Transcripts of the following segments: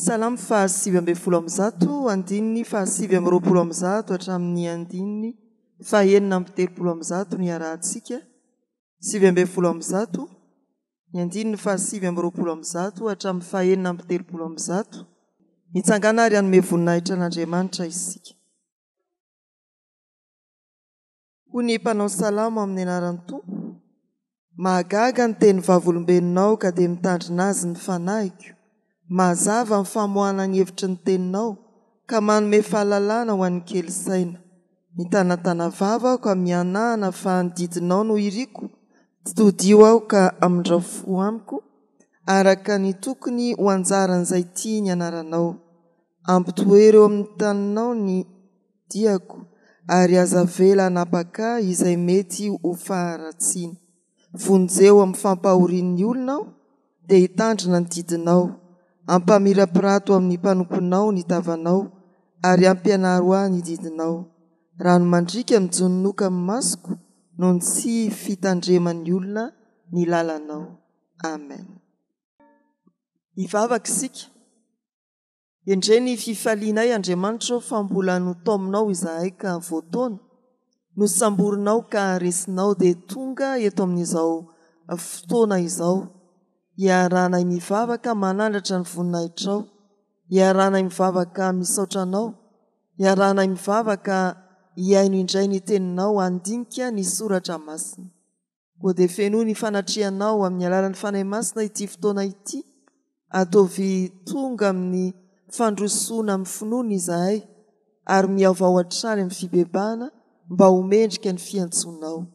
Salamo fahasivy amby folo amby zato, andininy fahasivy amby roapolo amby zato hatramin'ny andininy fahaenina amby telopolo amby zato ny arahantsika. Sivy amby folo amby zato, ny andininy fahasivy amby roapolo amby zato hatramin'ny fahaenina amby telopolo amby zato. Mitsangana ary hanome voninahitra an'Andriamanitra isika. Ho ny mpanao salamo amin'ny anaran'ny Tompo. Mahagaga ny teny vavolombelonao ka dia mitandrina azy ny fanahiko. Mazava ny famoahana ny hevitry ny teninao ka manome fahalalana ho an'ny kely saina. Mitanatana vava aho ka mianahana fa ny didinao no iriko. Todio aho ka amindrafo amiko araka ny tokony ho anjaran'izay tia ny anaranao. Ampitoery eo amin'ny taninao ny diako ary azavela hanapaka izay mety ho faharatsiana. Vonjeo amin'ny fampahorian'ny olona aho dia hitandrina ny didinao. Ampamirapirato amin'ny mpanomponao ny tavanao ary ampianaro ahy ny didinao. Rano mandrika mijononoka amin'ny masoko noho ny tsy fitandreman'ny olona ny lalanao. Amen. Hivavaka isika. Endre ny fifalianay Andriamanitra fa mbola notaominao izahay ka voataona. Nosamborinao ka resinao dia tonga eto amin'izao fotoana izao. Hiaranay mivavaka manandratra ny voninahitrao. Hiaranay mivavaka misaotranao. Hiaranay mivavaka hiaino indray ny teninao andinika ny soratra masina. Koa dia fenoy ny fanatrianao amin'ny alalan'ny fanahy masina ity fotoana ity. Ataovy tonga amin'ny fandrosoana amin'ny finoana izahay ary miaovao hatrany amin'ny fibebahana mba homendrika ny fiantsonao.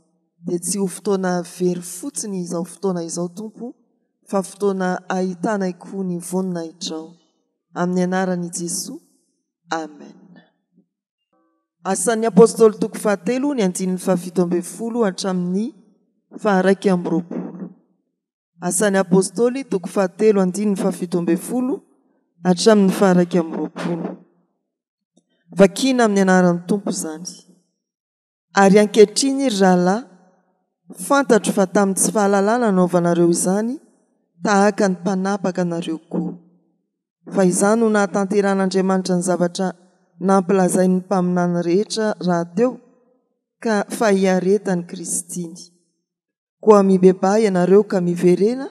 Dia tsy ho fotoana very fotsiny izao fotoana izao Tompo, fa fotoana ahitanay koa ny voninahitrao. Amin'ny anaran'i Jesoa. Amen. Asan'ny apôstôly toko 7 ny andininy 17 hatramin'ny 120. Asan'ny apôstôly toko 7 andininy 17 hatramin'ny 120. Vakina amin'ny anaran'ny Tompo izany. Ary ankehitriny ry rahalahy, fantatro fa tamin'ny tsy fahalalana anaovanareo izany, tahaka ny mpanapaka anareo koa. Fa izany no nahatanteran'Andriamanitra ny zavatra nampilazain'ny mpaminany rehetra raha teo, ka fa hiaretany Kristiny. Koa mibebahy ianareo ka miverena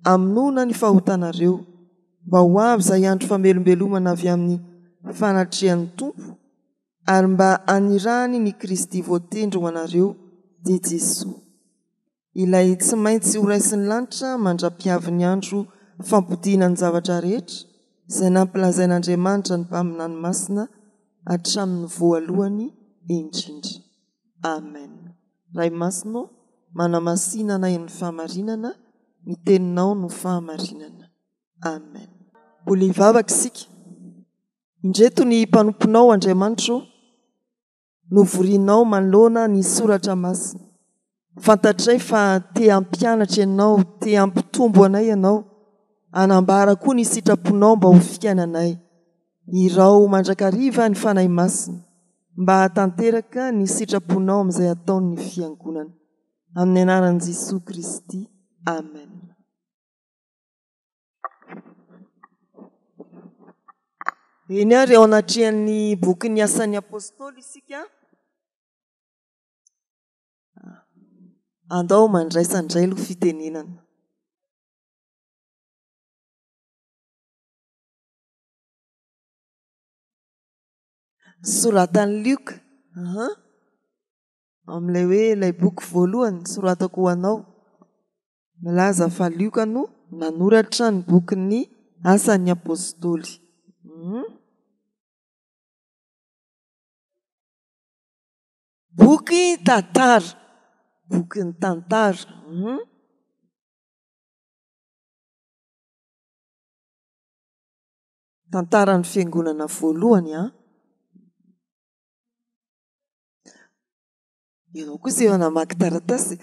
aminona ny fahotanareo, mba ho avy izay andro famelombelomana avy amin'ny fanatrehan'ny Tompo, ary mba anirany ny Kristy voatendry ho anareo dia Jesoa. Ilay tsy maintsy ho raisin'ny lanitra mandra-piavy ny andro fampodiana ny zavatra rehetra, izay nampilazain'Andriamanitra ny mpaminany masina hatramin'ny voalohany indrindra. Amen. Ray masinao, manamasinana ny fahamarinana, ny teninao no fahamarinana. Amen. Mbola hivavaka isika. Indreto ny mpanomponao Andriamanitra, novorianao manoloana ny soratra masina. Fantatray fa te hampianatra ianao, te hampitombo anay ianao, anambara koa ny sitraponao mba ho fiainanay. Irao mandrakariva ny fanahy masina, mba hatanteraka ny sitraponao amin'izay ataon'ny fiangonana. Amin'ny anaran'i Jesoa Kristy. Amen. Eny ary ao anatrihan'ny boky ny asan'ny apôstôly isika. Andao mandraisandray aloha fitenenana. Soratan'ny Lioka. Amin'ilay hoe ilay boky voalohany soratako ho anao. Milaza fa Lioka no nanoratra ny boky ny asan'ny apôstôly. Boky tantara. Boky ny tantara. Tantara ny fiangonana voalohany. Ianao koa izay namaky taratasy.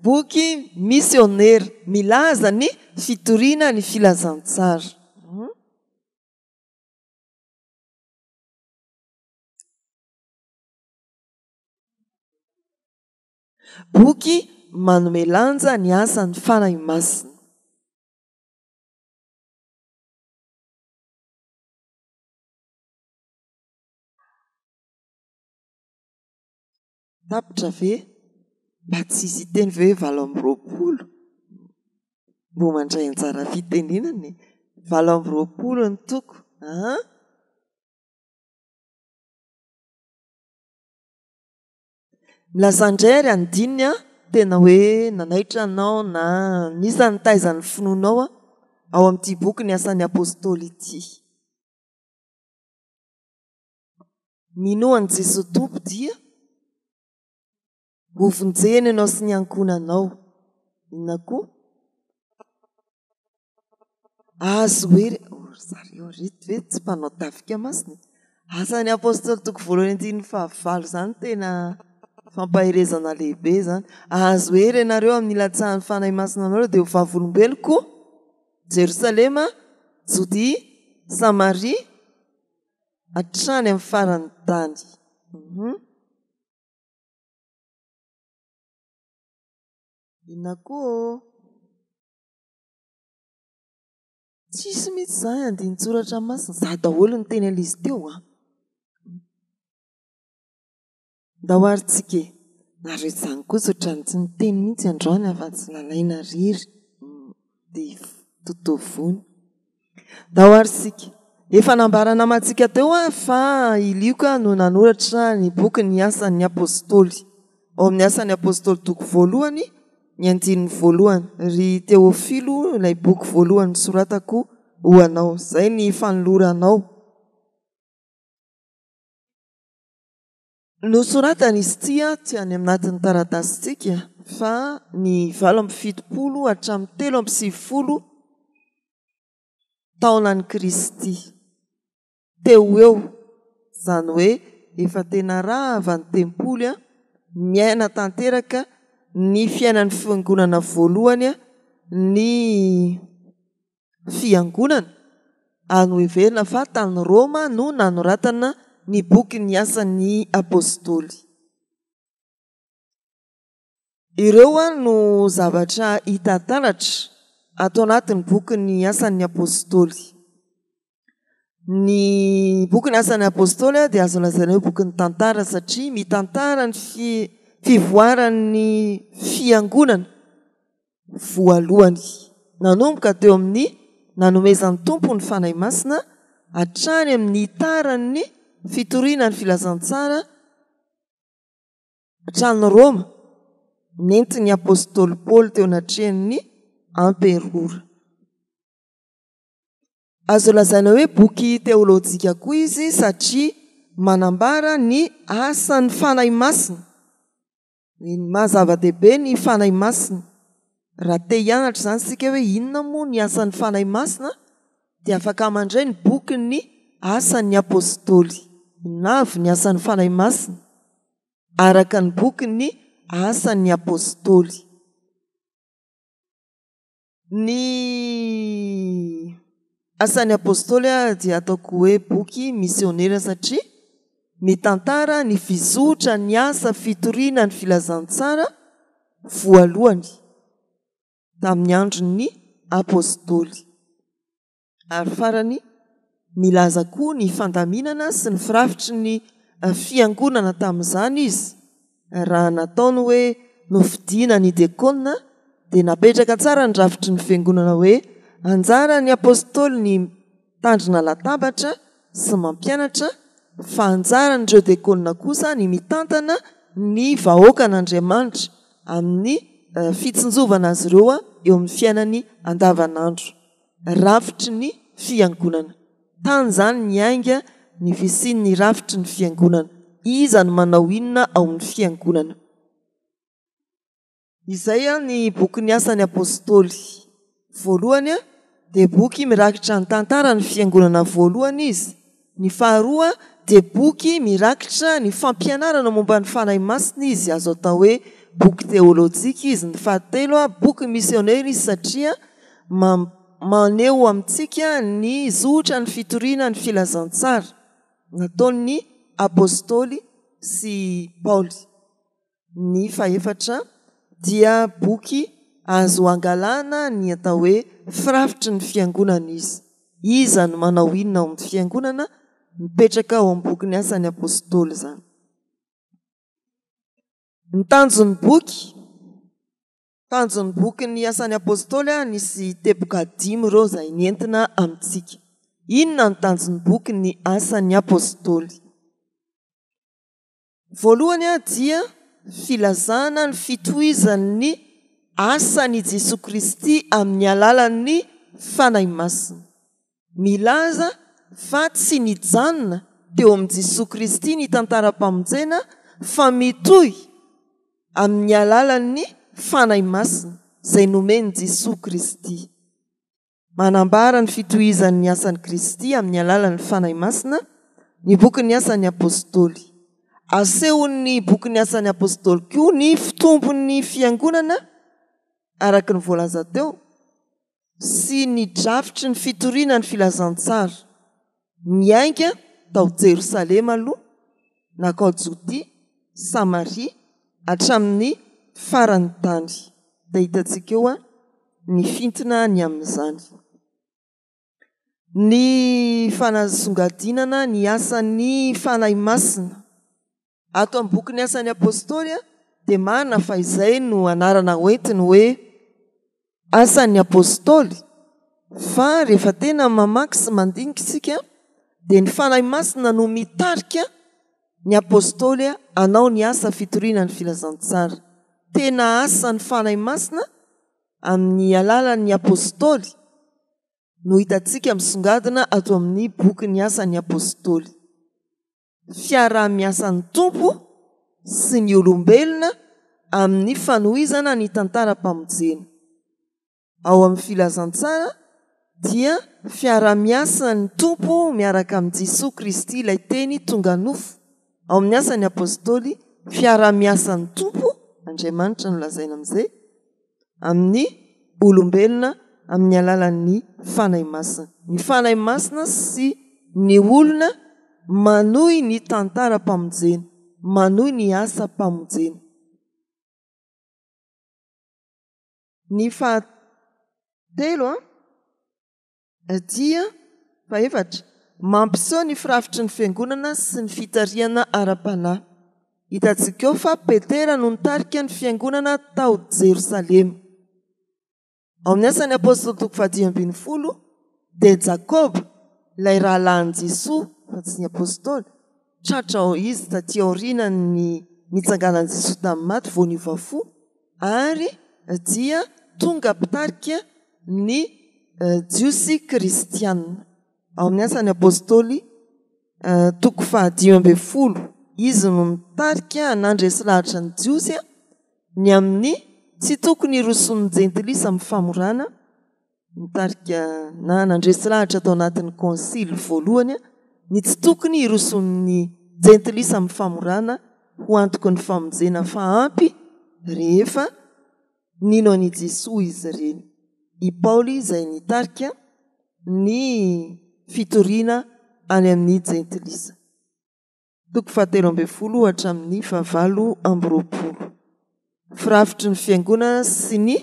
Boky misionera, milaza ny fitoriana ny filazantsara. Boky manome lanja ny asan'ny fanahy masina. tapitra ve mba tsisy teny ve 20 mbo mandray anjara fitenenany 20 ny toko milazandray ary andininy a tena hoe nanaitra anao na nisany taizany finoanao a ao amin'ity boky ny asan'ny apôstôly ity minoany Jesosy tompo dia hovonjeny ianao sy ny ankonanao inona koa azo hoe zareo reto ve tsy mpanao tafika masiny asan'ny apôstôly toko 1:25 zany tena fampahirezana lehibe zany azo hery ianareo amin'ny latsahan'ny fanahy masina anareo dia ho vavolombeloko Jerosalema Jodia Samaria hatrany amin'ny farany tany inona koa tsisy mihitsy zany andiny-tsoratra masina za daholo ny teny alizy teo nda hoaritsika nareo zany koa sotrany tsy niteny mihitsy androany afa-tsy lalaina riry dia totovony da hoaritsika efa nambarana mantsika teo fa ilioka no nanoratra ny boky ny asan'ny apôstôly ao amin'ny asan'ny apôstôly toko 1 ny 1 ry Teofilo ilay boky 1 soratako ho anao zay ny fanoloranao nosoratana izy tia tsy any aminatin'ny taratasitsika fa ny 7 hatramin'ny 7 taonany Kristy teo eo zany hoe efa tena rava ny tempoly miaina tanteraka ny fiainan'ny fiangonana voalohany ny fiangonana any heverina fa tany Roma no nanoratana ny boky ny asan'ny apôstôly ireo no zavatra hitantaratra atao anatin'ny boky ny asan'ny apôstôly ny boky ny asan'ny apôstôly dia azo lazaina hoe boky ny tantara satria mitantara ny fivoaran'ny fiangonana voalohany nanomboka teo amin'ny nanomezan'ny tompo ny fanahy masina hatrany amin'ny taran'ny fitoriana ny filazantsara hatrany Roma nentin'ny apôstôly Paoly teo anatrehan'ny amperora azo lazaina hoe boky teolôjika koa izy satria manambara ny asan'ny fanahy masina mazava-dehibe ny fanahy masina raha te hianatra zany sika hoe inona moa ny asan'ny fanahy masina dia afaka mandray ny boky ny asan'ny apôstôly navy ny asan'ny fanahy masina araka ny boky ny asan'ny apôstôly ny asan'ny apôstôly dia ataoko hoe boky misionera satria mitantara ny fizotra ny asa fitoriana ny filazantsara voalohany tamin'ny andron'ny apôstôly ary farany milaza koa ny fandaminana sy ny firafitry ny fiangonana tamin'izany izy raha nataony hoe nofidiana ny dekona dia napetraka tsara ny rafitry ny fiangonana hoe anjara ny apôstôly ny tandrina latabatra sy mampianatra fa anjara n'ireo dekona kosa ny mitantana ny vahoakan'Andriamanitra amin'ny fitsinjovana azy ireo eo amin'ny fiainany andavanandro rafitry ny fiangonana tany zany ny ainga ny visin'ny rafitry ny fiangonana iza no manao inona ao amin'ny fiangonana izay ny boky ny asan'ny apôstôly voalohany dia boky mirakitra ny tantara ny fiangonana voalohany izy ny faharoa dia boky mirakitra ny fampianarana momba ny fanahy masina izy azo atao hoe boky teolôjika izy ny fahatelo boky misionera izy satria maneho amintsika ny zotra ny fitoriana ny filazantsara nataon'ny apôstôly sy Paoly ny fahaefatra dia boky azo angalana ny atao hoe firafitry ny fiangonana izy iza no manao inona ao amin'ny fiangonana mipetraka ao amin'ny boky ny asan'ny apôstôly zany ny tanjon'ny boky ny asan'ny apôstôly nisy teboka 5 reo zay nentina amintsika. Inona ny tanjon'ny boky ny asan'ny apôstôly? Voalohany dia filazana ny fitohizan'ny asan'i Jesosy Kristy amin'ny alalan'ny fanahy masina. Milaza fa tsy nijanona teo amin'i Jesosy Kristy ny tantaram-pamonjena fa mitohy amin'ny alalan'ny fanahy masina izay nomeny Jesosy Kristy. Manambara ny fitohizan'ny asan'i Kristy amin'ny alalan'ny fanahy masina ny boky ny asan'ny apôstôly. Asehon'ny boky ny asan'ny apôstôly koa ny fitombon'ny fiangonana araka ny voalaza teo sy ny drafitry ny fitoriana ny filazantsara. Miainga tao Jerosalema aloha nakao Jodia, Samaria hatramin'ny farany tany. Da hitantsika eo ny fintina ny amin'izany. Ny fanasongadinana ny asan'ny fanahy masina ato amin'ny boky ny asan'ny apôstôly dia marina fa izay no anarana hoentiny hoe asan'ny apôstôly. Fa rehefa tena mamaky sy mandinika isika dia ny fanahy masina no mitarika ny apôstôly anao ny asa fitoriana ny filazantsara. Tena asan'ny fanahy masina amin'ny alalan'ny apôstôly no hitantsika misongadina ato amin'ny boky ny asan'ny apôstôly. Fiarah-miasan'ny tompo sy ny olombelona amin'ny fanohizana ny tantaram-pamonjena. Ao amin'ny filazantsara dia fiarah-miasan'ny tompo miaraka amin'ny Jesosy Kristy ilay teny tonga nofo. Ao amin'ny asan'ny apôstôly fiarah-miasan'ny tompo, Andriamanitra no lazaina amin'izay, amin'ny olombelona amin'ny alalan'ny fanahy masina. Ny fanahy masina sy ny olona manohy ny tantaram-pamonjena, manohy ny asa-pamonjena. Ny fahatelo dia faefatra mampiseho ny firafitry ny fiangonana sy ny fitariana ara-panahy. Hitantsika eo fa Petera no nitarika ny fiangonana tao Jerosalema. Ao amin'ny asan'ny apôstôly 10 dia Jakoba ilay rahalahin'i Jesosy fa tsy ny apôstôly tratra izy taty aoriana ny nitsanganan'i Jesosy tamin'ny maty vao niova fo ary dia tonga mpitarika ny jiosy kristianina. Ao amin'ny asan'ny apôstôly 10 izy no nitarika nandresy lahatra ny jiosy ny amin'ny tsy tokony iroson'ny jentilisa amin'ny famorana, nitarika na nandresy lahatra tao anatin'ny konsily voalohany ny tsy tokony iroson'ny jentilisa amin'ny famorana ho antoko ny famonjena fa ampy rehefa nino an'i Jesosy izy ireny. I Paoly izay nitarika ny fitoriana any amin'ny jentilisa. 17 hatramin'ny 19. Firafitry ny fiangonana sy ny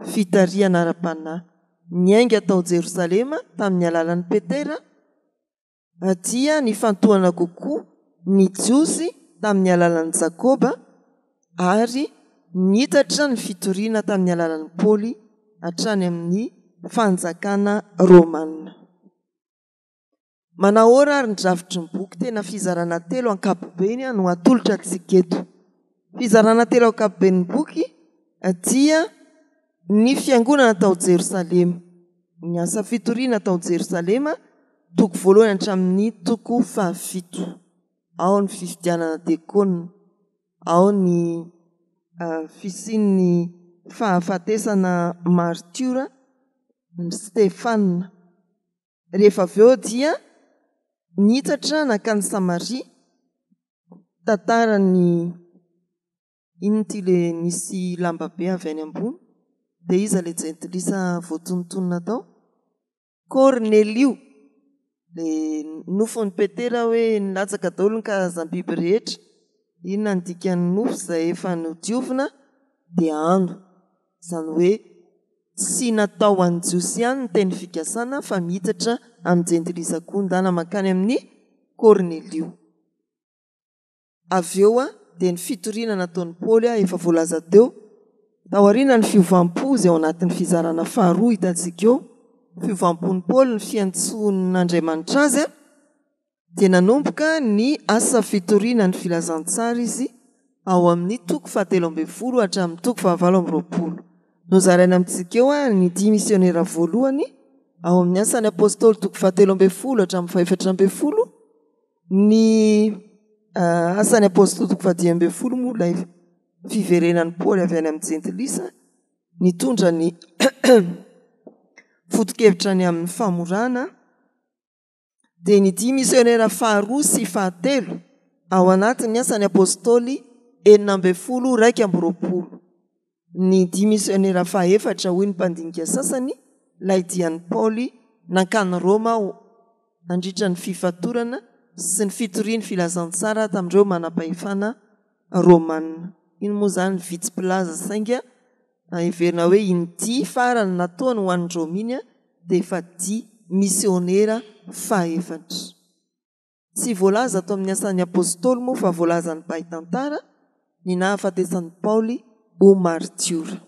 fitariana ara-panahy. Niainga tao Jerosalema tamin'ny alalan'ny Petera dia nifantohana kokoa ny jiosy tamin'ny alalan'ny Jakoba ary nitatra ny fitoriana tamin'ny alalan'ny Paoly hatrany amin'ny fanjakana Romanina. Manahoana ary ny drafitry ny boky tena fizarana telo ankapobeny no atolotra antsika eto. Fizarana telo ankapoben'ny boky dia ny fiangonana tao Jerosalema, ny asa fitoriana tao Jerosalema, toko voalohany hatramin'ny toko 7. Ao ny fifidianana dekona, ao ny fisian'ny fahafatesana martiora ny Stefanina. Rehefa avy eo dia nitatra nakany Samaria, tantarany inony ty le nisy lamba be avy any ambony dia iza le jentilisa voatonontonona tao? Kornelio, le nofon'ny Petera hoe nilatsaka daholo ny karazam-biby rehetra. Inona ny dikan'ny nofo izay efa nodiovina dia andro. Izany hoe tsy natao an'ny jiosy ihany ny teny fikasana fa mihitatra amin'ny jentilisa koa ndana makany amin'ny Kornelio. Avy eo dia ny fitoriana nataon'ny Paoly efa voalaza teo. Taoriana ny fiovampo izay ao anatin'ny fizarana faharoa hitantsika eo. Fiovampon'ny Paoly ny fiantsoan'Andriamanitra azy dia nanomboka ny asa fitoriana ny filazantsara izy ao amin'ny toko 17 hatramin'ny toko 20. Nozaraina amintsika eo ny 10 misionera voalohany ao amin'ny asan'ny apôstôly toko 17 hatramin'ny 14. Ny asan'ny apôstôly toko 10 moa ilay fiverenan'ny Paoly avy any amin'ny jentilisa nitondra ny foto-kevitra ny amin'ny famorana. Dia ny 10 misionera faharoa sy fahatelo ao anatin'ny asan'ny apôstôly 12. Ny 10 misionera fahaefatra hoy ny mpandinika sasany ilay dian'ny Paoly nankany Roma nandritra ny fifatorana sy ny fitoriany filazantsara tamin'ireo manam-pahefana Romanina. Iny moa zany vitsy-pilaza sainga heverina hoe iny farany nataony ho an'ny Rominy dia efa 10 misionera fahaefatra. Tsy voalaza ato amin'ny asan'ny apôstôly moa fa voalaza ny bahitantara ny nahafatesan'ny Paoly ho martiora.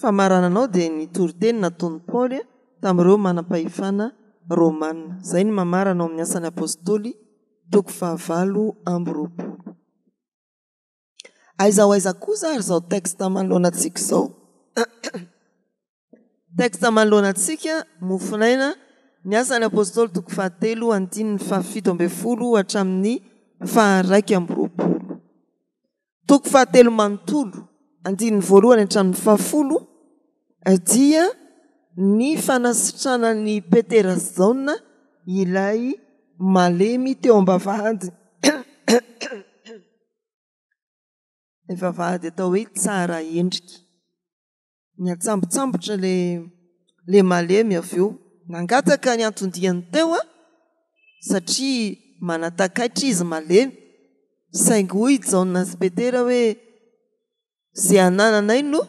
Famarananao dia ny toriteny nataon'ny Paoly tamin'ireo manam-pahefana Romanina. Izay ny mamaranao amin'ny asan'ny apôstôly toko 19. Aiza kosa ary zao texte manoloanantsika izao. Texte manoloanantsika mofinaina ny asan'ny apôstôly toko 7 andininy 17 hatramin'ny 21. Toko 7 manontolo andininy 1 hatramin'ny 10 dia ny fanasitranan'ny Petera Zaona ilay malemy teo am-bavahady. Ny vavahady atao hoe tsara endrika. Ny atsambotsambotra le malemy avy eo. Nangataka ny antondiany teo satria manatakaitra izy malemy. Saingy hoy Zaona sy Petera hoe zay anananay no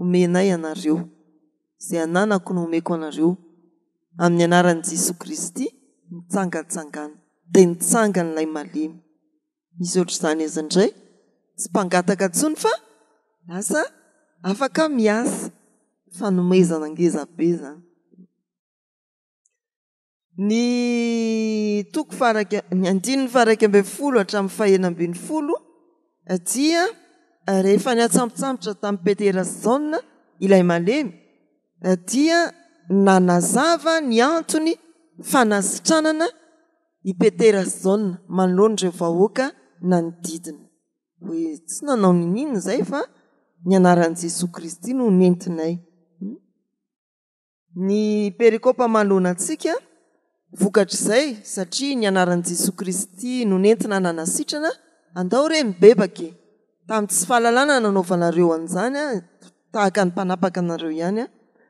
omenay anareo. Zay ananako no omeko anareo. Amin'ny anaran'i Jesosy Kristy mitsangatsangana. Dia nitsangana ilay malemy. Misy ohatr'izany azy indray. Tsy mpangataka intsony fa lasa afaka miasa. Fanomezana ngeza be zany. Ny toko ny 11 hatramin'ny 12 dia rehefa ny atsambotsambotra tamin'ny Petera sy Zaona ilay malemy dia nanazava ny antony fanasitranana i Petera sy Zaona manoloana ireo vahoaka nanodidina. Hoe tsy nanao ninina izay fa ny anaran'i Jesosy Kristy no nentinay. Ny perikopa manoloanantsika vokatr'izay satria ny anaran'i Jesosy Kristy no nentina nanasitrana andao re mibebaka. Tamin'ny tsy fahalalana nanaovanareo an'izany tahaka ny mpanapaka anareo ihany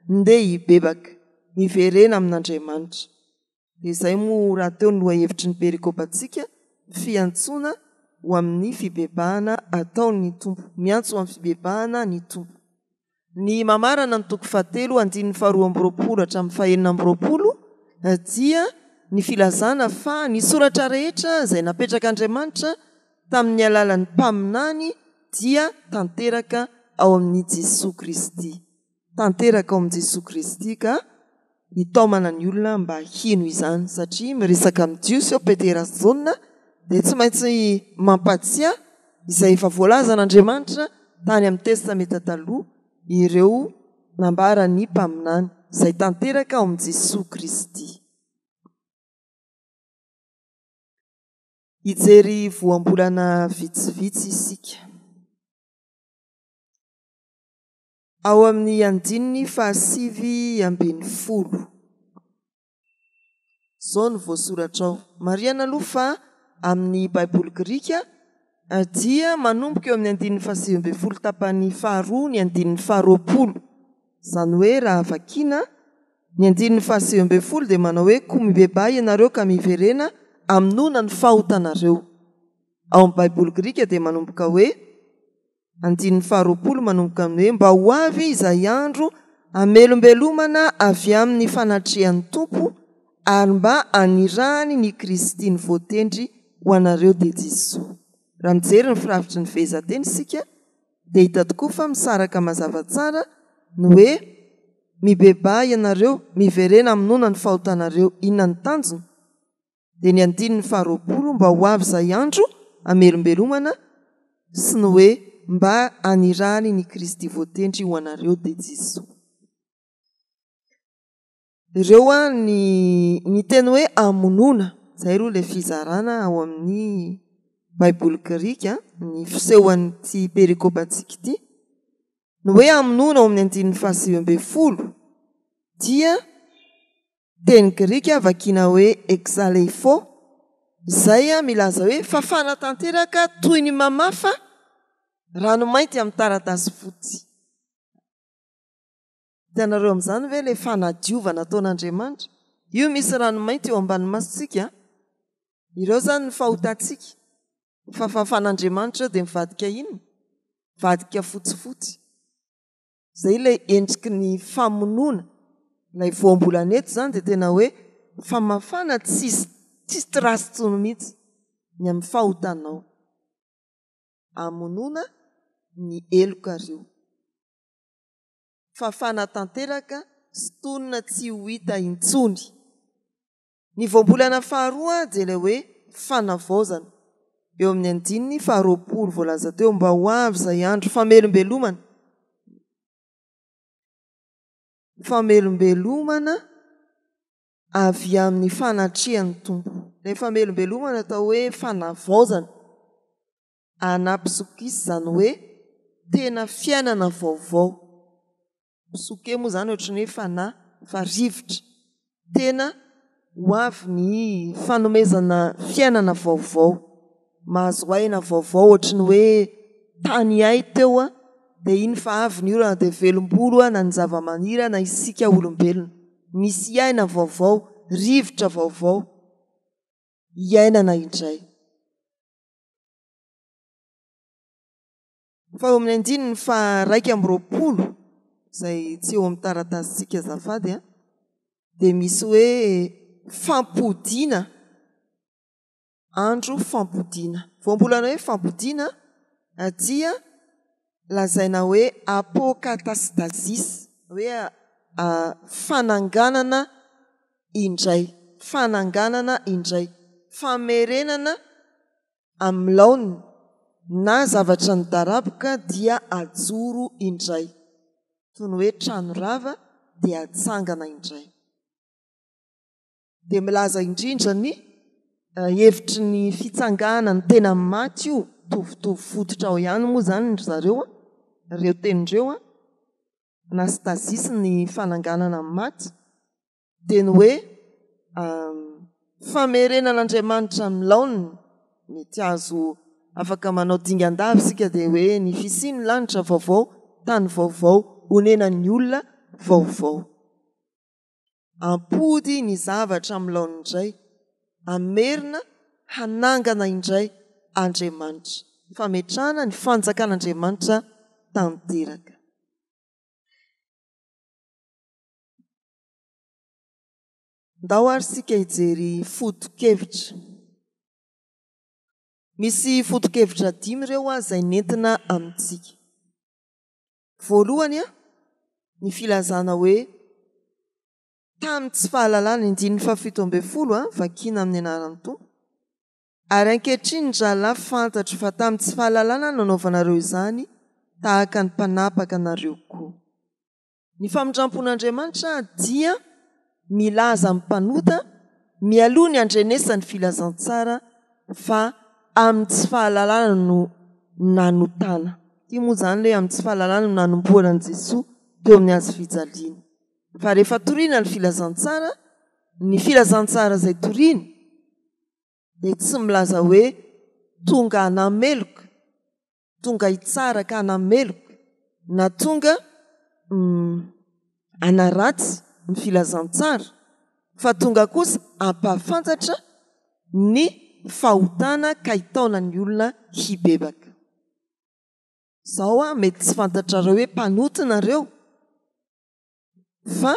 ndeha hibebaka niverena amin'Andriamanitra. Dia izay moa raha teo ny lohahevitry ny perikopantsika fiantsoana ho amin'ny fibebahana ataony tompo. Miantso amin'ny fibebahana ny tompo. Ny mamarana ny toko 7 andininy 12 hatramin'ny 20 dia ny filazana fa ny soratra rehetra izay napetrak'Andriamanitra tamin'ny alalan'ny mpaminany dia tanteraka ao amin'ny Jesosy Kristy. Tanteraka ao amin'ny Jesosy Kristy ka hitaomana ny olona mba hino izany satria miresaka amin'ny Jiosy ao Petera sy Zaona dia tsy maintsy mampatsiahy izay efa voalaza n'Andriamanitra tany amin'ny testamenta taloha ireo nambara ny mpaminany izay tanteraka ao amin'ny Jesosy Kristy. Hijery voambolana vitsivitsy isika. Ao amin'ny andininy 7:10 zao no voasoratra ao. Mariana aloha fa amin'ny baiboly grika dia manomboka eo amin'ny andininy 7:10 tapany faharoa ny andininy 20. Izany hoe raha vakiana ny andininy 7:10 dia manao hoe koa mibebahy ianareo ka miverena aminona ny fahotanareo. Ao amin'ny baiboly grika dia manomboka hoe andininy 20 manomboka amin'ny hoe mba ho avy izay andro amelombelomana avy amin'ny fanatrehan'ny tompo ary mba anirahany ny Kristy ny voatendry ho anareo dia Jesosy. raha mijery ny firafitry ny fehezanteny isika dia hita tokoa fa misaraka mazava tsara no hoe mibeba ianareo miverena aminona ny fahotanareo inona ny tanjona dia ny andininy faharoapolo mba ho avy izay andro amelombelomana sy ny hoe mba anirany ny Kristy voatendry ho anareo dia Jesoa. Ireo ny teny hoe amonona izay roa ilay fizarana ao amin'ny baiboly grika ny fisehoan'ity perikopantsika ity no hoe amonona ao amin'ny andininy fahasivy-ambin'ny-folo dia teny grika vakiana hoe exaleifo izay milaza hoe fafana tanteraka toy ny mamafa ranomainty amin'ny taratasy fotsy. Hitanareo amin'izany ve ilay fanadiovana nataon'Andriamanitra io misy ranomainty eo ambany masontsika ireo zany ny fahotantsika fa fafan'Andriamanitra dia mivadika inona vadika fotsifotsy izay ilay endriky ny famonoana ilay voambolana eto zany dia tena hoe famafana tsisy trasy tsony mihitsy ny amin'ny fahotanao amonoana ny elokareo fafana tanteraka sy tonona tsy ho hita intsony. Ny voambolana faharoa dia ilay hoe fanavaozana eo amin'ny andininy faharoapolo voalaza teo mba ho avy izay andro famelombelomana. Famelombelomana avy amin'ny fanatrehan'ny tompo. Ilay famelombelomana atao hoe fanavaozana anam-pisokisy izany hoe tena fiainana vaovao. Pisoke moa izany ohatran'ny hoe fanahy fa rivotra tena ho avy ny fanomezana fiainana vaovao mahazo aina vaovao ohatran'ny hoe tany ay teo dia iny fa avy ny orana dia velombolo na ny zava-maniry na isika olombelona misy aina vaovao rivotra vaovao iainana indray. Fa eo amin'ny andininy fa 1:20 izay tsy eo amin'ny taratasitsika azafady dia misy hoe fampodiana andro fampodiana voambolana hoe fampodiana dia lazaina hoe apokatastazis hoe fananganana indray famerenana amin'ny laoniny na zavatra ny daraboka dia ajoro indray toy ny hoe trano rava dia atsangana indray. Dia milaza indrindra ny hevitry ny fitsangana ny tena maty io tovitovy fototra ao ihany moa izany ry zareo ireo tenindreo na stazisy ny fananganana amin'ny maty dia ny hoe famerenan'Andriamanitra amin'ny laoniny mety azo afaka manao dingan-davy isika dia hoe ny fisiany lanitra vaovao tany vaovao honenan'ny olona vaovao. Ampody ny zavatra amin'ny laoniny indray amerina hanangana indray Andriamanitra fametrahana ny fanjakan'Andriamanitra tanteraka. Ndao ary sika hijery foto-kevitra. Misy foto-kevitra 5 ireo izay nentina amintsika. Voalohany ny filazana hoe tamin'ny tsy fahalalana indininy fa 17 vakiana amin'ny anaran'ny Tompo ary ankehitriny ny rahalahy fantatro fa tamin'ny tsy fahalalana nanaovanareo izany tahaka ny mpanapaka anareo koa. Ny famindrampon'Andriamanitra dia milaza amin'ny mpanota mialoha ny andrenesany filazantsara fa amin'ny tsy fahalalana no nanotana. Ity moa izany ilay amin'ny tsy fahalalana no nanomboana an'i Jesoa teo amin'ny hazo fijaliana. Fa rehefa toriana ny filazantsara izay toriana dia tsy milaza hoe tonga hanameloka, tonga hitsara ka hanameloka na tonga hanaratsy ny filazantsara fa tonga kosa hampafantatra ny fahotana ka hitaona ny olona hibebaka. Izao mety tsy fantatrareo hoe mpanotinareo fa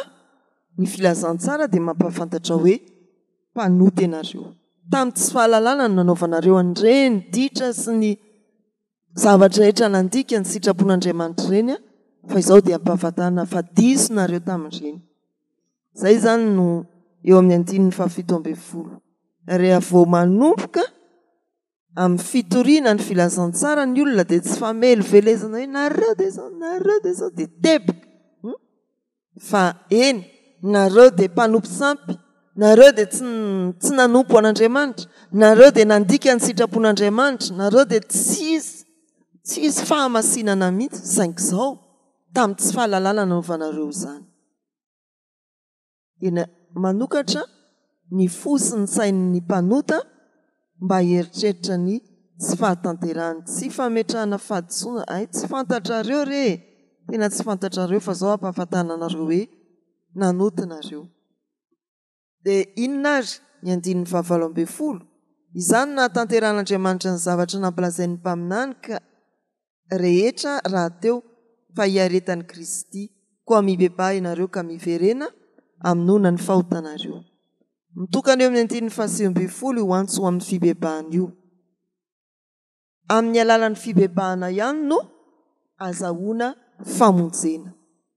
ny filazantsara dia mampafantatra hoe mpanoty ianareo. tamin'ny tsy fahalalana no nanaovanareo an'ireny ditra sy ny zavatra rehetra nandika ny sitrapon'Andriamanitra ireny a fa izao dia ampahafantarana fa diso nareo tamin'ireny. Zay zany no eo amin'ny 7:10 rehefa vao manomboka amin'ny fitoriana ny filazantsara ny olona dia tsy famelovelezana hoe nareo dia zao dia teboka fa eny nareo dia mpanompo sampy, nareo dia tsy nanompo an'Andriamanitra, nareo dia nandika ny sitrapon'Andriamanitra, nareo dia tsisy fahamasinana mihitsy saingy izao tamin'ny tsy fahalalana nanaovanareo izany. Eny manokatra ny fo sy ny sain'ny mpanota mba heritreritra ny tsy fahatanterahany, tsy fametrahana fahadisoana. Ay, tsy fantatrareo re, tena tsy fantatrareo fa zao ampahafantarana anareo hoe nanotinareo. Dia inona ary ny 9:20 izany nahatanteran'Andriamanitra ny zavatra nampilazain'ny mpaminany ka rehetra raha teo fa hiaretan'i Kristy koa mibebaha ianareo ka miverena aminona ny fahotanareo. Mitokana eo amin'ny 9:20 io antso amin'ny fibebahana io. Amin'ny alalan'ny fibebahana ihany no azahoana famonjena.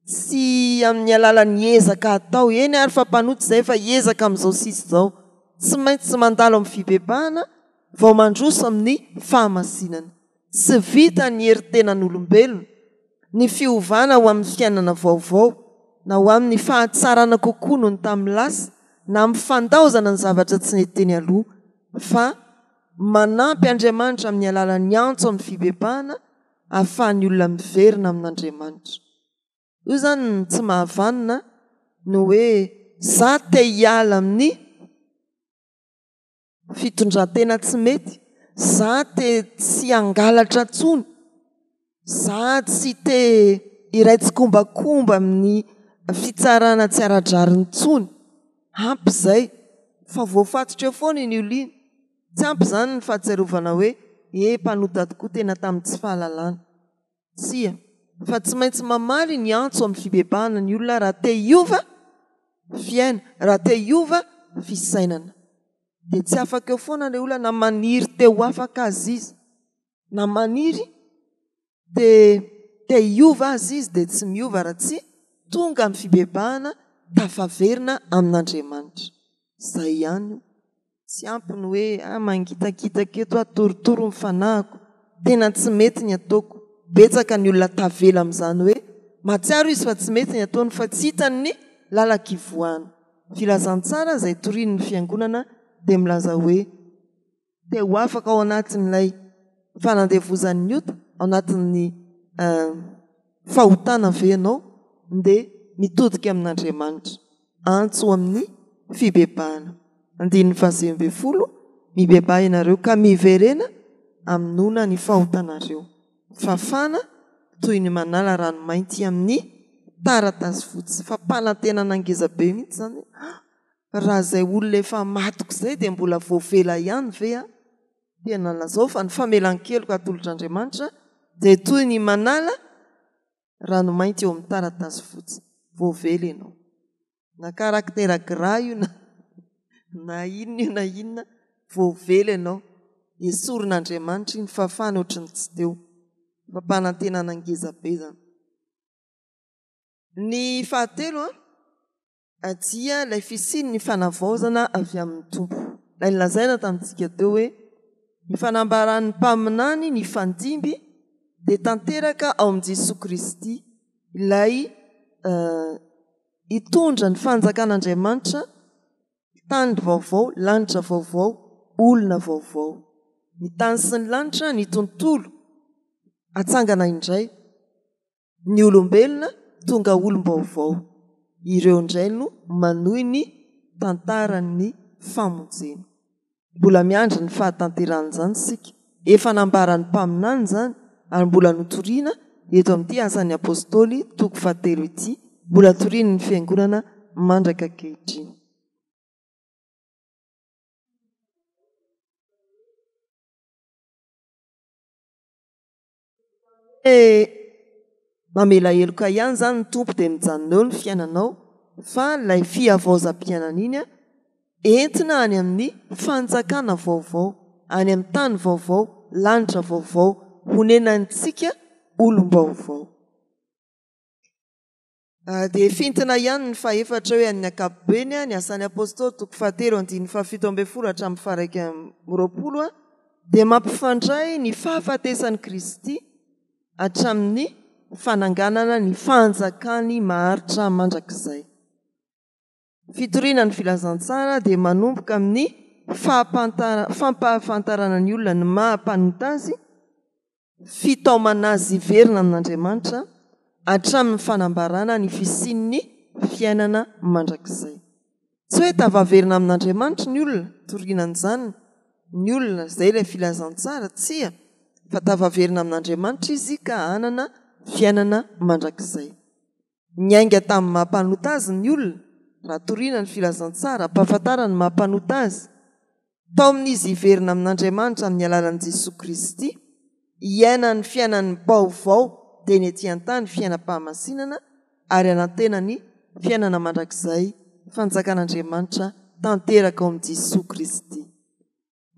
Tsy amin'ny alalan'ny ezaka atao eny ary fa mpanoty izay fa ezaka amin'izao sisy izao. Tsy maintsy tsy mandalo amin'ny fibebahana vao mandroso amin'ny fahamasinana. Tsy vita ny herin-tenan'olombelona ny fiovana ho amin'ny fiainana vaovao na ho amin'ny fahatsarana kokoa noho ny tamin'ny lasa na amin'ny fandaozana ny zavatra tsy netiteny aloha fa manampy Andriamanitra amin'ny alalan'ny antso amin'ny fibebahana ahafahan'ny olona miverina amin'Andriamanitra. Io zany tsy mahavanina no hoe za te hiala amin'ny fitondrantena tsy mety, za te tsy hangalatra tsony, za tsy te iraitsykombakomba amin'ny fitsarana tsy aradrariny tsony. Ampy izay fa voafatotra eo foana iny olina. Tsy ampy izany ny fahatsiarovana hoe mpanota tokoa tena tamin'ny tsy fahalalana. Tsia, fa tsy maintsy mamaly ny antso amin'ny fibebahana ny olona raha te hiova fiaina, raha te hiova fisainana. Dia tsy afaka eo foana ilay olona na maniry teo afaka azy izy, na maniry te hiova azy izy dia tsy miova raha tsy tonga amin'ny fibebahana tafaverina amin'Andriamanitra. Zay ihany io. Tsy ampy ny hoe mangitakitaka eto atorotoro ny fanahiko, tena tsy mety ny ataoko. Betsaka ny olona tavela amin'izany hoe matsiaro izy fa tsy mety ny ataony fa tsy hitany ny lalaka-ivoahana. Filazantsara izay torian'ny fiangonana dia milaza hoe te ho afaka ao anatin'ilay fanandevozan'ny ota, ao anatin'ny fahotana ve ianao dia mitodika amin'Andriamanitra. Antso amin'ny fibebahana. 9:20 mibebaha ianareo ka miverena aminona ny fahotanareo. Fafana toy ny manala ranomainty amin'ny taratasy fotsy. Fa mpanantenana angezabe mihitsy zany. Raha izay olona efa matoko izay dia mbola voavela ihany ve a? Tena lazao fa ny famelan-keloko atolotr'Andriamanitra dia toy ny manala ranomainty eo amin'ny taratasy fotsy. Voavela ianao. Na karaktera gras io na inona io na inona, voavela ianao. Esorin'Andriamanitra iny fafana ohatrany tsy teo. Fa mpanantenana angezabe zany. Ny fahatelo dia ilay fisiny ny fanavaozana avy amin'ny tompo. Ilay nilazaina tamintsika teo hoe ny fanambaran'ny mpaminany ny fandimby dia tanteraka ao amin'i Jesosy Kristy ilay hitondra ny fanjakan'Andriamanitra, tany vaovao, lanitra vaovao, olona vaovao. Ny tany sy ny lanitra ny tontolo atsangana indray, ny olombelona tonga olom-baovao. Ireo indray no manohy ny tantaran'ny famonjena. Mbola miandry ny fahatanterahana izany sika. Efa nambaran'ny mpaminany izany ary mbola notoriana eto amin'ity asan'ny apôstôly toko 7 ity, mbola toriany ny fiangonana mandraka ankehitriny. Mamela heloka ihany zany ny tompo dia mijanona eo ny fiainanao, fa ilay fiavaozam-piainana iny entina any amin'ny fanjakana vaovao, any amin'ny tany vaovao, lanitra vaovao, honenantsika olom-baovao. Dia fintina ihany ny faefatra hoe amin'ny ankapobeny ny asan'ny apôstôly 7:17 hatramin'ny 1:20 dia mampifandray ny fahafatesan'ny Kristy hatramin'ny fananganana ny fanjakany maharitra mandrakizay. Fitoriana ny filazantsara dia manomboka amin'ny fampahafantarana ny olona ny mahampanota azy, fitaomana azy iverina amin'Andriamanitra hatramin'ny fanambarana ny fisian'ny fiainana mandrakizay. Tsy hoe tavaverina amin'Andriamanitra ny olona, torianan'izany ny olona izay ilay filazantsara, tsia, fa tavaverina amin'Andriamanitra izy ka hanana fiainana mandrakizay. Nyainga tamin'ny mahampanota azy ny olona, raha toriana ny filazantsara, ampahafantarana ny mahampanota azy, tao amin'izy iverina amin'Andriamanitra amin'ny alalan'i Jesosy Kristy, iaina ny fiainan'ny baovao dia ny etỳ an-tany fiainam-pahamasinana ary anantena ny fiainana mandrakizay fanjakan'Andriamanitra tanteraka ao amin'i Jesosy Kristy.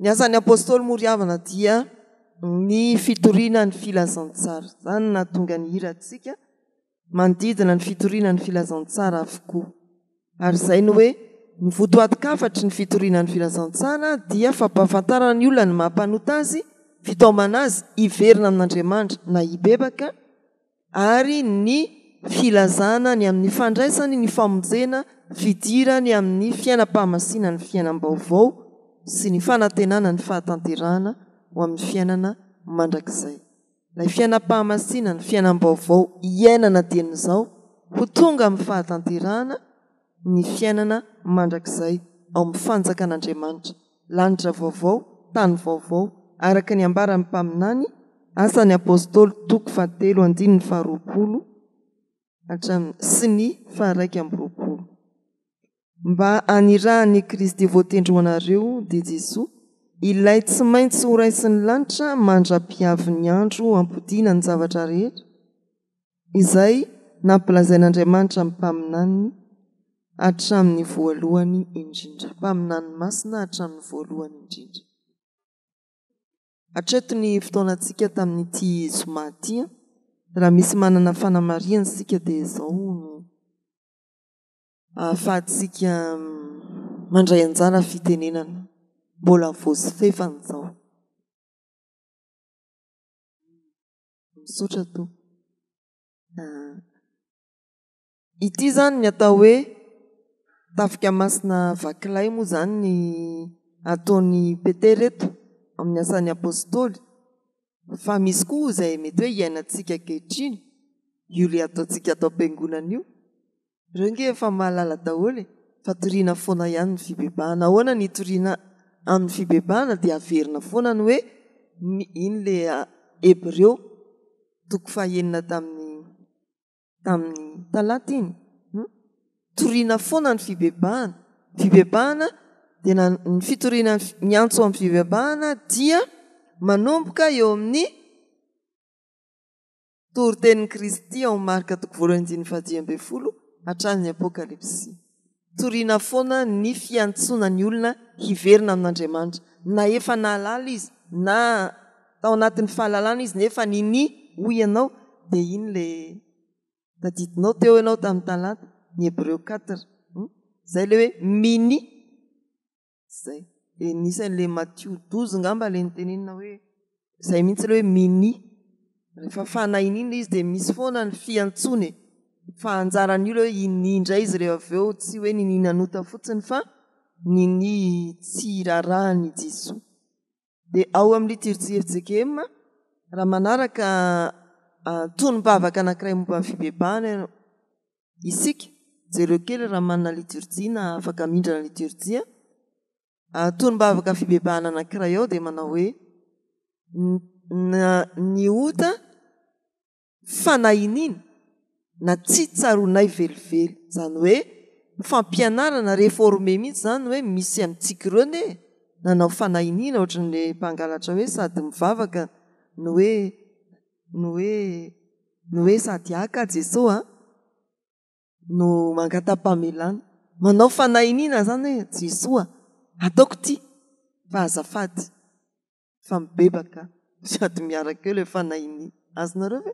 Ny asan'ny apôstôly moriavana dia ny fitoriana ny filazantsara. Izany nahatonga ny hirantsika manodidina ny fitoriana ny filazantsara avokoa. Ary izay ny hoe ny votoatin-kafatry ny fitoriana ny filazantsara dia fampahafantarana ny olona ny mahampanota azy, fitaomana azy iverina amin'Andriamanitra na hibebaka, ary ny filazana ny amin'ny fandraisany ny famonjena fidirany amin'ny fiainam-pahamasina ny fiainam-baovao sy ny fanantenana ny fahatanterahana ho amin'ny fiainana mandrakizay. Ilay fiainam-pahamasina ny fiainam-baovao iainana dian'izao ho tonga amin'ny fahatanterahana ny fiainana mandrakizay ao amin'ny fanjakan'Andriamanitra, lanitra vaovao, tany vaovao, araka ny ambaran'ny mpaminany asan'ny apôstôly 7:20 sy ny 1:20. Mba anirahany Kristy voatendry ho anareo dia Jesosy, ilay tsy maintsy ho raisin'ny lanitra mandra-piavy ny andro ampodiana ny zavatra rehetra, izay nampilazain'Andriamanitra amin'ny mpaminany hatramin'ny voalohany indrindra. Mpaminany masina hatramin'ny voalohany indrindra. Hatreto ny fotoanantsika tamin'ity zoma ity. Raha misy manana fanamariana sika dia izao no ahafahantsika mandray anjara fitenenana. Mbola voasifefana izao. Misotra to. Ity zany ny atao hoe tafika masina vakilay moa zany ny ataon'ny Petera eto amin'ny asan'ny apôstôly. Fa misy koa izay mety hoe iainantsika ankehitriny, io ilay ataontsika atao am-piangonana io. Ireo nge efa mahalala daholo, fa toriana foana ihany ny fibebahana. Ahoana ny toriana amin'ny fibebahana dia averina foana ny hoe iny ilay Hebreo 9 tamin'ny talata iny. Toriana foana ny fibebahana. Fibebahana dia ny fitoriana miantso amin'ny fibebahana dia manomboka eo amin'ny toritenin'i Kristy ao Marka 2:20 hatramin'ny Apokalipsy. Toriana foana ny fiantsoana ny olona hiverina amin'Andriamanitra. Na efa nahalala izy, na tao anatin'ny fahalalana izy, nefa nini hoy ianao, dia iny ilay tadidinao teo ianao tamin'ny talata, ny Hebreo 4. Izay ilay hoe mini. Izay. Dia nisan'ilay Matthieu 12 ngamba ilay nitenenina hoe izay mihitsy ilay hoe mini. Rehefa fanahinina izy dia misy foana ny fiantsony. Fa anjaran'ny olona hoe iny indray izy rehefa avy eo, tsy hoe nini nanota fotsiny fa nini tsy rarahany Jesosy. Dia ao amin'ny liturjia FJKM, raha manaraka tonom-bavaka anankiray momba ny fibebahana isika, jereo kely raha manana liturjia na afaka mindrana liturjia, tonom-bavaka fibebahana anankiray ao dia manao hoe ny ota fanahinina na tsy tsaronay velively. Izany hoe fampianarana réformé mihitsy zany hoe misy amintsika ireo ne nanao fanahinina ohatran'ilay mpangalatra hoe sady mivavaka no hoe sady haka Jesosy no mangata-pamelana. Manao fanahinina zany hoe Jesosy ataoko ty fa azafady fa mibebaka sady miaraka eo le fanahiny azonareo ve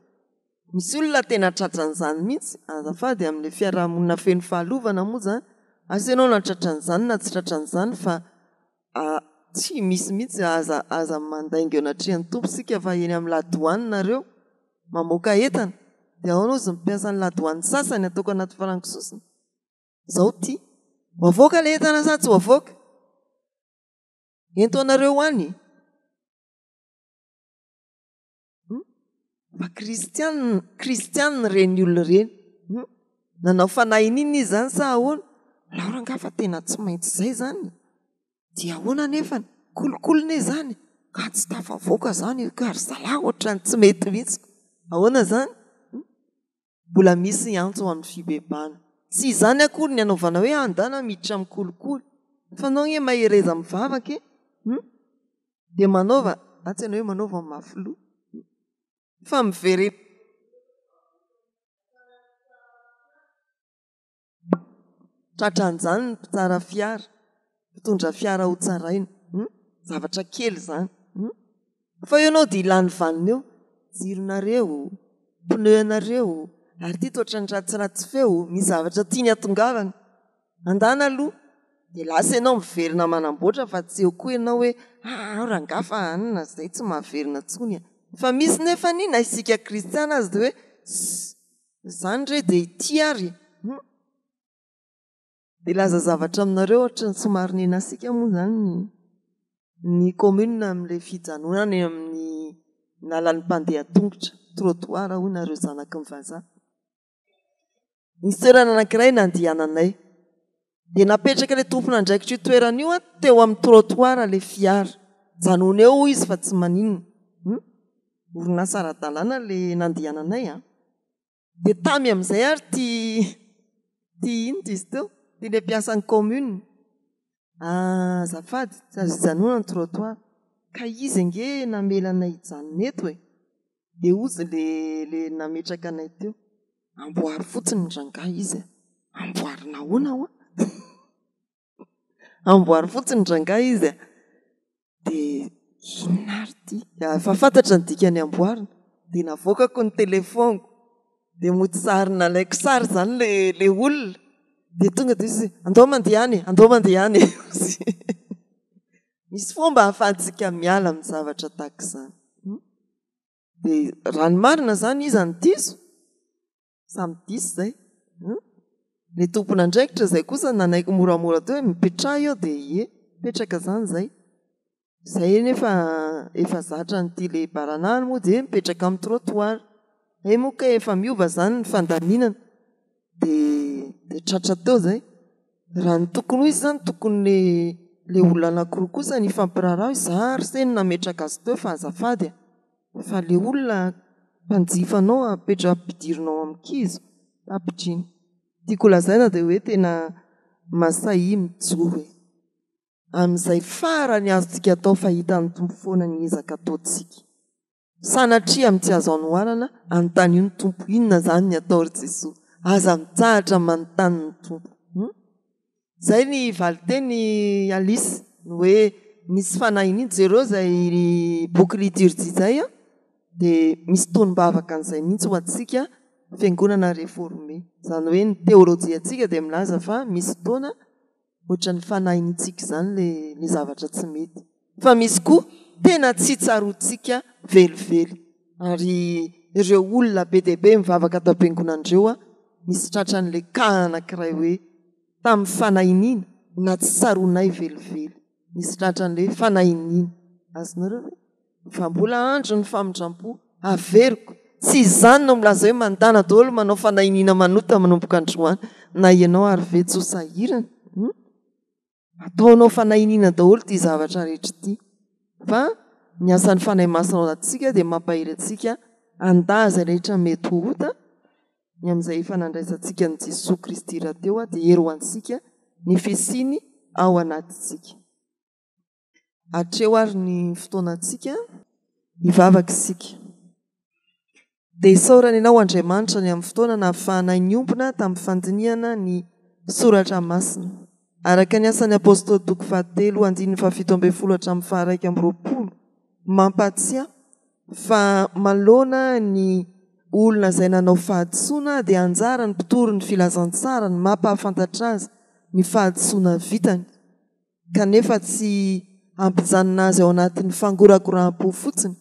misy olona tena tratran'izany mihitsy azafady amin'le fiarahamonina feno fahalovana moa zany asa ianao natratran'izany na tsy tratran'izany fa tsy misy mihitsy aza mandainga eo anatrehany tompo sika fa eny amin'ny ladoaninareo mamoaka entana dia aoanao zy mipiasan'ny ladoany sasany ataoko anaty farankisosiny zao ty hoavoaka le entana sa tsy hoavoaka entoanareo any fa kristianina reny olona reny nanao fanahin'iny izy zany sa ahoana laorangafa tena tsy maintsy zay zany dia ahoana nefany kolokolone zany ka tsy tafavoaka zany kary zalahy ohatrany tsy mety mihitsy ahoana zany mbola misy antso ho amin'ny fibebana tsy izany akory ny anaovana hoe andana miditra amin'ny kolikoly fa anao e mahereza mivavaka dia manaova atsy ianao hoe manaova mafilo fa mivere tratran'izany ny mpitsara fiara mpitondra fiara ho tsaraina zavatra kely zany fa ianao dia ilany vanina eo jironareo pneu-nareo ary ty toatra ny ratsiratsy feo misy zavatra tiany atongavana andana aloha dia lasa ianao miverina manamboatra fa tsy eo koa ianao hoe rangafa anina zay tsy mahaverina tsony fa misy nefa nina isika kristiana azy dia hoe zany re dia ity ary dia laza zavatra aminareo ohatra ny somary nenasika moa zany ny komuna amin'ilay fijanonana amin'ny nalan'ny mpandeha tongotra trottoir ho nareo zanaky ny vazaha nisy toerana anankiray nandihananay dia napetraka ilay tompona ndraikitra io toerana io teo amin'ny trottoir le fiara janona eo izy fa tsy maninona orinasa ara-dalàna le nandihananay dia tamy amin'izay ary ty ino ty izy teo ty le mpiasan'ny commune azafady tsy azo ijanona ny trottoir ka izy ange namelanay hijanona eto e dia ozy le nametraka anay teo amboary fotsiny ny rangahy izy amboary nahoana hoa amboary fotsiny ny rangahy izy dia inona ary ty fa fantatra ny dikany amboarina dia navoakako ny telefoniko dia motsarina alaiko sary zany le olona dia tonga dia izy andao mandehany andao mandehany misy fomba hahafahantsika miala amin'ny zavatra tahaka izany dia ranomarina zany izy anydiso samy diso zay le tompona ndraikitra zay kosa nanaiko moramora teo hoe mipetraha eo dia mipetraka zany zay zay nefa efa zatra nyty le baranahany moa dia mipetraka amin'ny trottoir moka efa miova zany ny fandaninana dia tratra teo zay raha ny tokony ho izy zany tokony le olona anankiroa kosa ny fampirarao zary seny nametraka azy teo fa azafady fa le olona mpanjifanao ampidirinao amin'ny kizo ampidriny tiako lazaina dia hoe tena masahy mijoro e amin'izay farany azontsika atao fahitany tompo foana ny ezaka ataontsika sanatria amin'ny tsy azo anoharana anontany io ny tompo inona zany ny atao ry Jesosy aza mitsahatra manontany ny tompo zay ny valiteny Alisy hoe misy fanahiny jereo zay boky liturgie zay dia misy tonombavaka an'izay mihitsy ho atsika fiangonana réformé zany hoe ny teolojia atsika dia milaza fa misy taona ohatra ny fanahinitsika zany le zavatra tsy mety fa misy koa tena tsy tsaroantsika velively ary ireo olona be dia be mivavaka atao am-piangonandreo misy tratran'le ka anankiray hoe tamin'ny fanahinina na tsy tsaroanay velively misy tratran'le fanahinina azonareo ve fa mbola andro ny famindram-po averiko tsy izany no milaza hoe mandana daholo manao fanahinina manota manomboka androany na ianao ary ve tsy ho sahirana ataonao fanahinina daholo ty zavatra rehetra ty fa ny asan'ny fanahy masina atsika dia mampahiry atsika andaza rehetra mety ho ota ny amin'izay efa nandraisantsika ny Jesosy Kristy raha teo dia hery ho antsika ny fisiny ao anatintsika hatreo ary ny fotoanantsika hivavaka isika dia isaorana ianao Andriamanitra ny amin'ny fotoana nahafahanay niompona tamin'ny fandinihana ny soratra masina araka ny asan'ny apôstôly toko fahatelo andininy fahafito amby folo hatramin'ny faharaiky amby roapolo mampatsia fa malona ny olona izay nanao fahadisoana dia anjara ny mpitoro ny filazantsara ny mampahafantatr' azy ny fahadisoana vitany kanefa tsy ampijanona azy ao anatin'ny fangorakoram-po fotsiny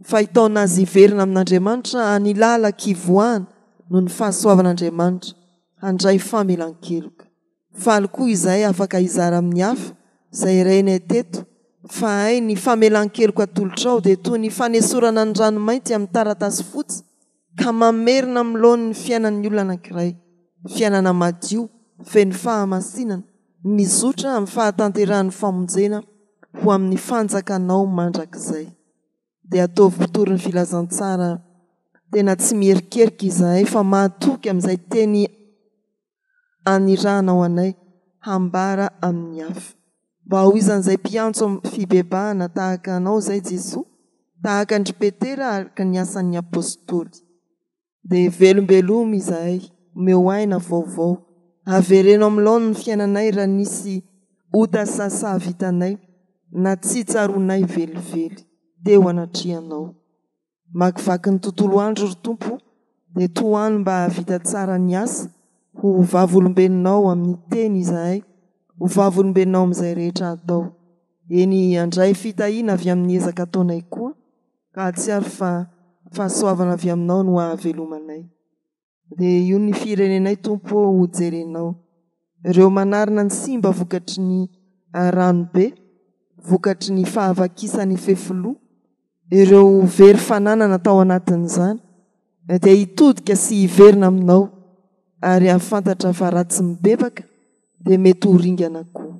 fa hitaona azy hiverina amin'Andriamanitra anilala kivoahana no ny fahasoavan'Andriamanitra handray famelan-keloka faly koa izay afaka izara amin'ny hafa izay irenay teto fa hay ny famelan-keloka atolotra ao dia toy ny fanesorana ny ranomainty amin'ny taratasy fotsy ka mamerina milohan'ny fiainan'ny olona anankiray fiainana madio feny fahamasinana mizotra amin'ny fahatanterahan'ny famonjena ho amin'ny fanjakanao mandrakizay dia ataovy mpitoro ny filazantsara tena tsy mierikerika izahay fa mahatoky amin'izay teny aniranao anay hambara amin'ny hafa mba ho izan'izay mpiantso amin'ny fibebahana tahaka anao izay Jesoa tahaka andry Petera araka ny asan'ny apôstôly dia velombelomy izahay meo aina vaovao avereno amin'ny laony ny fiainanay raha nisy ota sasa vitanay na tsy tsaronay velively teo anatrianao makivaky ny tontolo andro ry tompo dia toany mba havita tsara ny asa ho vavolombelonao amin'ny teny izahay ho vavolombelonao amin'izay rehetra atao eny andray fitahiana avy amin'ny ezaka ataonay koa ka tsy ary fa fahasoavana avy aminao no hahavelomanay dia io ny firenenay tompo ho jerenao ireo manarina ny simba vokatry ny ranobe vokatry ny fahavakisany fefoloa ireo very fananana tao anatin'izany dia hitodika sy hiverina aminao ary hafantatra fa ratsy mibebaka dia mety ho ringana koa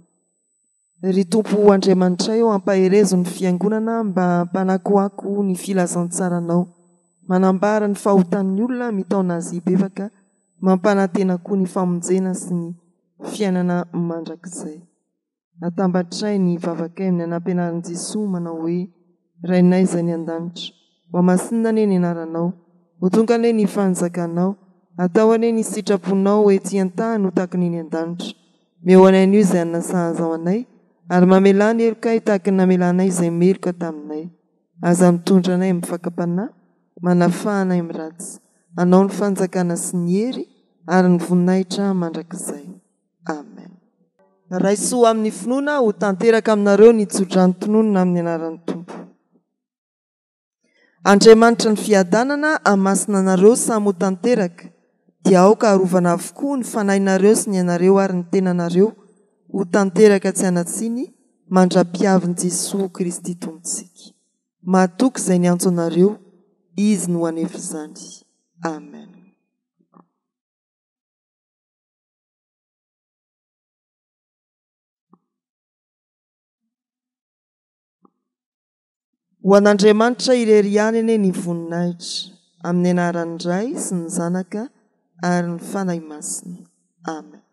ry tompo Andriamanitra eo ampaherezo ny fiangonana mba mpanakoako ny filazantsaranao manambara ny fahotan'ny olona mitaona azy hibebaka mampanantena koa ny famonjena sy ny fiainana mandrakizay atambatray ny vavakay amin'ny anampianarin'i Jesoa manao hoe rainay izay ny an-danitra ho amasinina ane ny anaranao ho tonga ane ny fanjakanao atao ane ny sitraponao ety an-tany ho tahaka ny an-danitra meo anay an'io izay anasahazao anay ary mamelany elokay tahaka ny namelanay izay meloka taminay aza mitondra anay amin'ny fakapanahy manafahanay amin'ny ratsy anao ny fanjakana sy ny hery ary ny voninahitra mandrakizay amen raisoa amin'ny finoana ho tanteraka aminareo ny tsodranotononona amin'ny anaran'ny tompo Andriamanitra ny fiadanana amasina anareo samy ho tanteraka dia aoka arovana avokoa ny fanahinareo sy ny anareo ary ny tenanareo ho tanteraka tsy anatsiny mandra-piavin' Jesoa Kristy tompontsika mahatoky izay ny antso anareo izy no hanevo izany amen ho an'Andriamanitra irery ihany ane ny voninahitra amin'ny anaran'ny Ray sy ny Zanaka ary ny fanahy masina amen